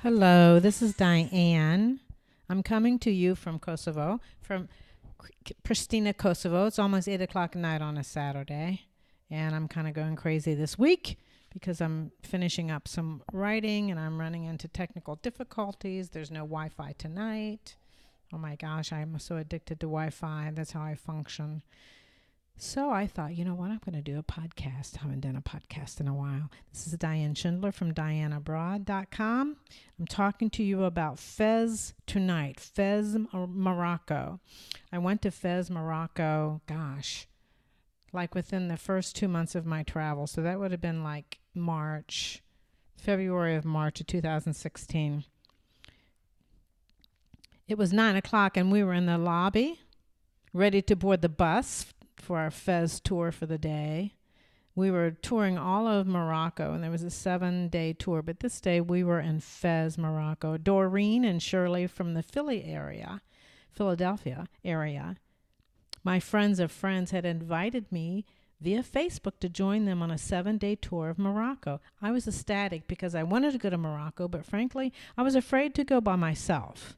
Hello, this is Diann. I'm coming to you from Kosovo, from Pristina, Kosovo. It's almost 8 o'clock at night on a Saturday, and I'm kind of going crazy this week because I'm finishing up some writing and I'm running into technical difficulties. There's no Wi-Fi tonight. Oh my gosh, I'm so addicted to Wi-Fi. That's how I function. So I thought, you know what, I'm going to do a podcast. I haven't done a podcast in a while. This is Diann Schindler from DiannAbroad.com. I'm talking to you about Fez tonight, Fez, Morocco. I went to Fez, Morocco, gosh, like within the first 2 months of my travel. So that would have been like February of March of 2016. It was 9 o'clock and we were in the lobby, ready to board the bus for our Fez tour for the day. We were touring all of Morocco, and there was a 7-day tour, but this day we were in Fez, Morocco. Doreen and Shirley from the Philadelphia area, my friends of friends had invited me via Facebook to join them on a 7-day tour of Morocco. I was ecstatic because I wanted to go to Morocco, but frankly, I was afraid to go by myself.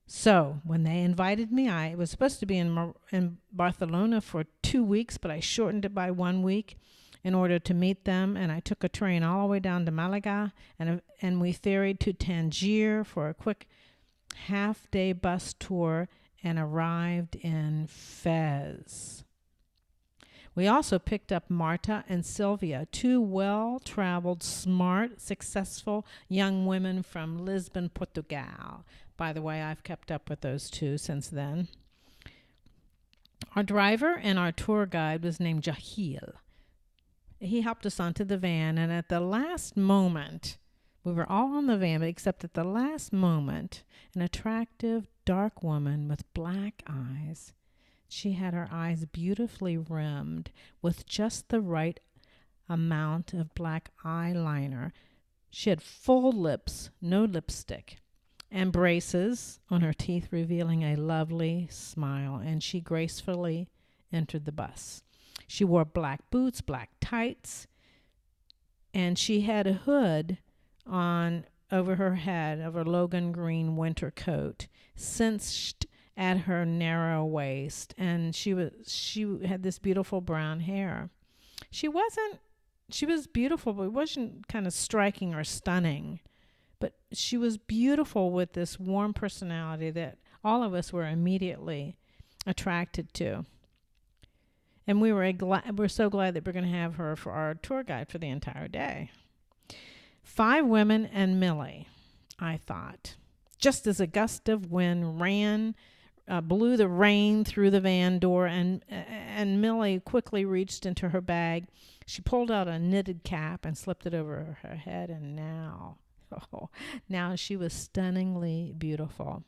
So when they invited me, I was supposed to be in Barcelona for 2 weeks, but I shortened it by 1 week in order to meet them. And I took a train all the way down to Malaga, and we ferried to Tangier for a quick half-day bus tour and arrived in Fez. We also picked up Marta and Sylvia, two well-traveled, smart, successful young women from Lisbon, Portugal. By the way, I've kept up with those two since then. Our driver and our tour guide was named Jahil. He helped us onto the van, and at the last moment, we were all on the van, except at the last moment, an attractive, dark woman with black eyes. She had her eyes beautifully rimmed with just the right amount of black eyeliner. She had full lips, no lipstick, and braces on her teeth, revealing a lovely smile, and she gracefully entered the bus. She wore black boots, black tights, and she had a hood on over her head of her Logan green winter coat, cinched at her narrow waist, and she had this beautiful brown hair. She was beautiful, but it wasn't kind of striking or stunning. But she was beautiful with this warm personality that all of us were immediately attracted to. And we're so glad that we're going to have her for our tour guide for the entire day. 5 women and Millie, I thought. Just as a gust of wind blew the rain through the van door, and Millie quickly reached into her bag. She pulled out a knitted cap and slipped it over her head, and now she was stunningly beautiful.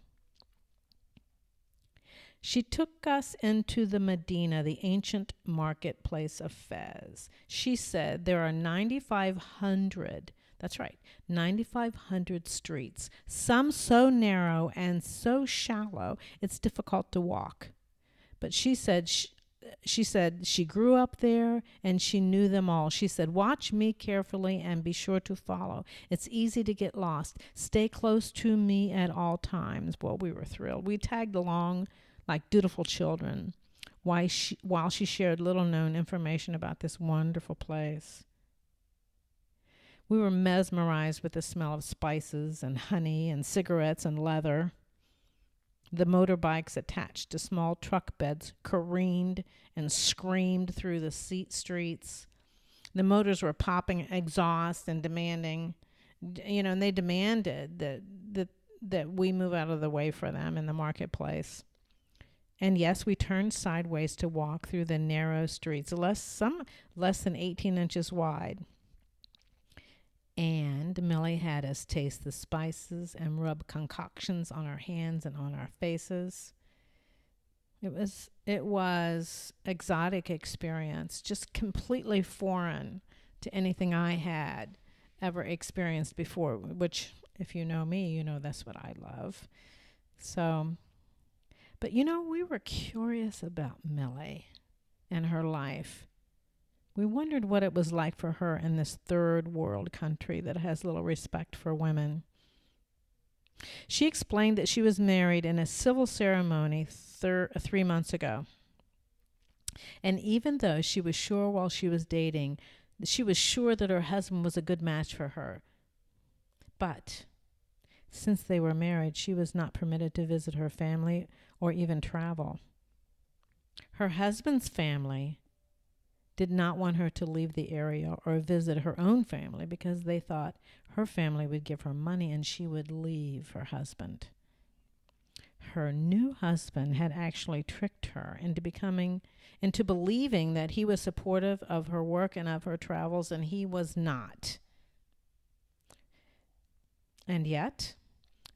She took us into the Medina, the ancient marketplace of Fez. She said there are 9,500, that's right, 9,500 streets, some so narrow and so shallow it's difficult to walk. But she said she grew up there and she knew them all. She said, watch me carefully and be sure to follow. It's easy to get lost. Stay close to me at all times. Well, we were thrilled. We tagged along like dutiful children while she shared little-known information about this wonderful place. We were mesmerized with the smell of spices and honey and cigarettes and leather. The motorbikes attached to small truck beds careened and screamed through the streets. The motors were popping exhaust and demanding, and they demanded that we move out of the way for them in the marketplace. And yes, we turned sideways to walk through the narrow streets, some less than 18 inches wide. And Millie had us taste the spices and rub concoctions on our hands and on our faces. It was exotic experience, just completely foreign to anything I had ever experienced before, which, if you know me, you know that's what I love. So, but we were curious about Millie and her life. We wondered what it was like for her in this third world country that has little respect for women. She explained that she was married in a civil ceremony 3 months ago. And even though she was sure while she was dating, she was sure that her husband was a good match for her. But since they were married, she was not permitted to visit her family or even travel. Her husband's family did not want her to leave the area or visit her own family because they thought her family would give her money and she would leave her husband. Her new husband had actually tricked her into believing that he was supportive of her work and of her travels, and he was not. And yet,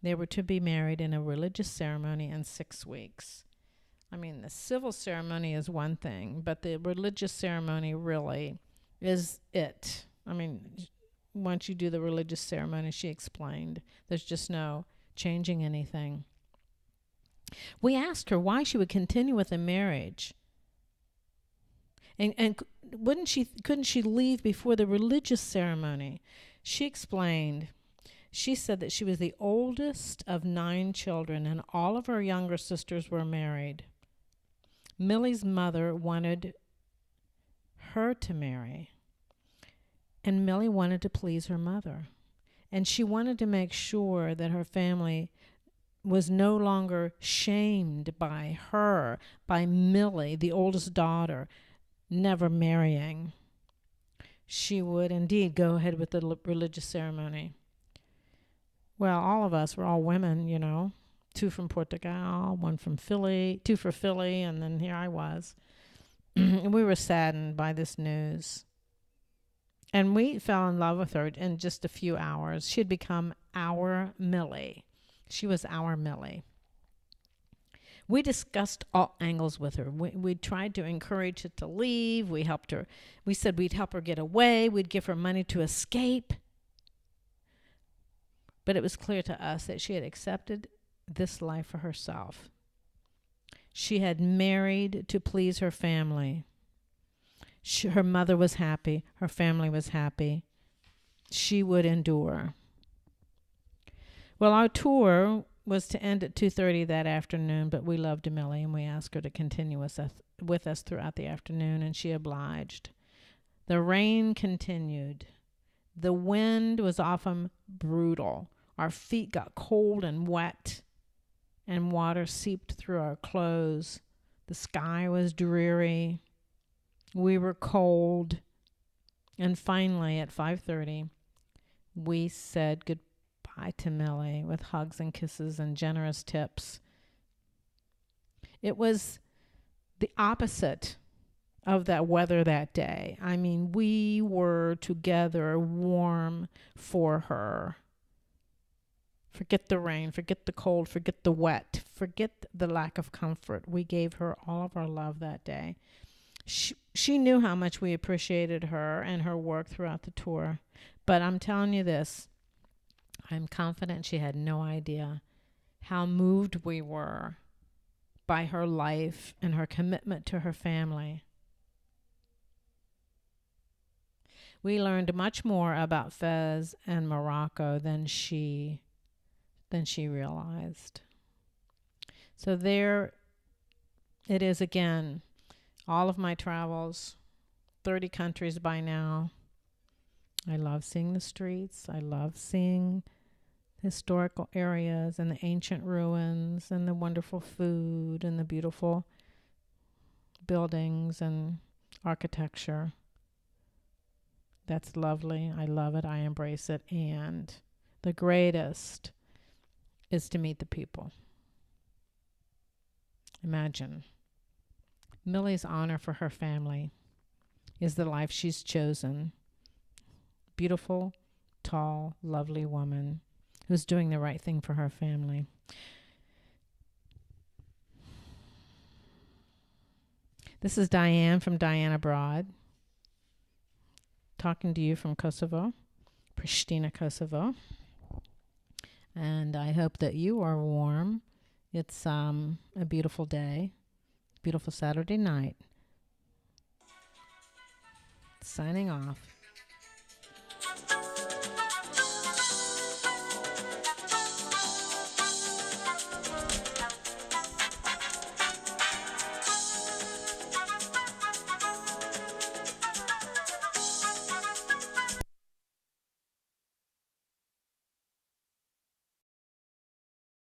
they were to be married in a religious ceremony in 6 weeks. I mean, the civil ceremony is one thing, but the religious ceremony really is it. I mean, once you do the religious ceremony, she explained, there's just no changing anything. We asked her why she would continue with the marriage. And couldn't she leave before the religious ceremony? She explained, she said that she was the oldest of 9 children and all of her younger sisters were married. Millie's mother wanted her to marry, and Millie wanted to please her mother. And she wanted to make sure that her family was no longer shamed by her, by Millie, the oldest daughter, never marrying. She would indeed go ahead with the religious ceremony. Well, all of us were all women, 2 from Portugal, 1 from Philly, 2 for Philly, and then here I was. We were saddened by this news. And we fell in love with her in just a few hours. She had become our Millie. She was our Millie. We discussed all angles with her. We tried to encourage her to leave. We helped her. We said we'd help her get away. We'd give her money to escape. But it was clear to us that she had accepted this life for herself. She had married to please her family. Her mother was happy. Her family was happy. She would endure. Well, our tour was to end at 2:30 that afternoon, but we loved Millie and we asked her to continue with us throughout the afternoon, and she obliged. The rain continued. The wind was often brutal. Our feet got cold and wet, and water seeped through our clothes. The sky was dreary. We were cold. And finally, at 5:30, we said goodbye to Millie with hugs and kisses and generous tips. It was the opposite of that weather that day. I mean, we were together, warm for her. Forget the rain, forget the cold, forget the wet, forget the lack of comfort. We gave her all of our love that day. She knew how much we appreciated her and her work throughout the tour. But I'm telling you this, I'm confident she had no idea how moved we were by her life and her commitment to her family. We learned much more about Fez and Morocco than she realized. So there it is again. All of my travels, 30 countries by now. I love seeing the streets. I love seeing historical areas and the ancient ruins and the wonderful food and the beautiful buildings and architecture. That's lovely. I love it. I embrace it. And the greatest is to meet the people. Imagine. Millie's honor for her family is the life she's chosen. Beautiful, tall, lovely woman who's doing the right thing for her family. This is Diann from Diann Abroad, talking to you from Kosovo, Pristina, Kosovo. And I hope that you are warm. It's a beautiful day, beautiful Saturday night. signing off.